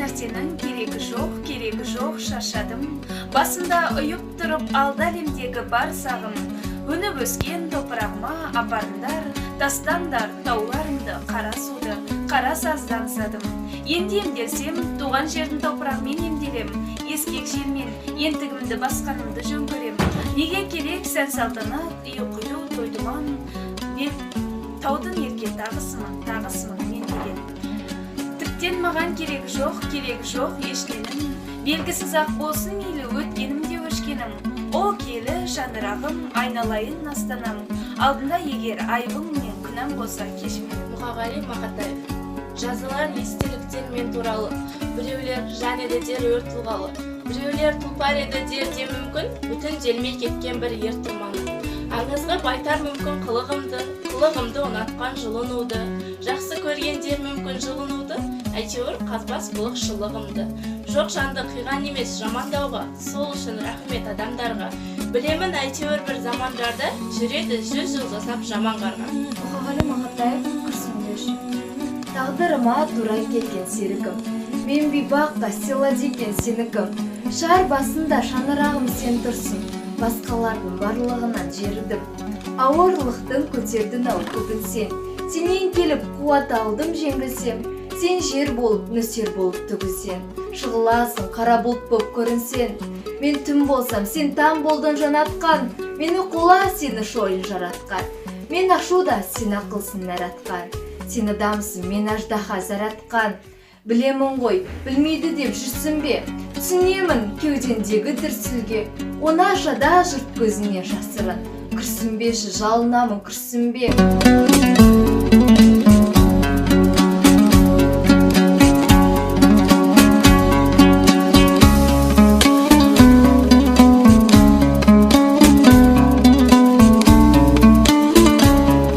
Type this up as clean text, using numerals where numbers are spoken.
нәрсенің керегі жоқ шаршадым. Басымда ұйып тұрып алды әлемдегі бар сағым. Өніп өскен топырағыма апарыңдар, тастандар тауларымды, қара суды, қара саздан садым. Енді емделсем, туған жердің топырағымен емделем. Ескек желмен ентігімді басқанымды жөн көрем. Неге керек сән салтанат, үй құю, той думан, таудың ерке тағысымын мен деген. Тіптен маған керегі жоқ ештенің. Белгісіз ақ болсын мейлі өткенім де өшкенім. О келі шаңырағым, айналайын астанам. Алдында егер айыбым мен күнәм болса кеш мені. Мұқағали Мақатаев. Жазылар естеліктен мен туралы. Біреулер жан еді дер өр тұлғалы. Біреулер тұлпар еді дер де мүмкін, бүтін желмей кеткен бір ер тұрманы. Аңызға байтар мүмкін қылығымды ұнатқан жылынуды. Жақсы көргендер мүмкін жылынуды, әйтеуір қазбас бұлық шылығымды. Жоқ жанды қиған емес жамандауға, сол үшін рахмет адамдарға. Білемін әйтеуір бір замандарда жүреді жүз жыл жасап жаман қарға. Мұқағали Мақатаев күрсінбеш. Тағдырыма тура келген серігім, мен бейбаққа села деген сенікім. Шар басында шаңырағым сен тұрсын, басқалардың барлығынан жердім. Ауырлықтың көтердің ау көбін сен. Сенен келіп қуат алдым жеңілсем, сен жер болып, нөсер болып төгілсен. Шығыласың, қара бұлт боп көрінсен. Мен түн болсам, сен таң болдың жанатқан. Мені қола сені шойын жаратқан. Мен ашуда, сен ақылсын нәратқан. Сен адамсың, мен аждаһа заратқан. Білемін ғой, білмейді деп жүрсің бе? Түсінемін кеудендегі дүрсілге. Оны ашада жұрт көзіне жасырын. Күрсінбеші, жалынамын күрсінбе.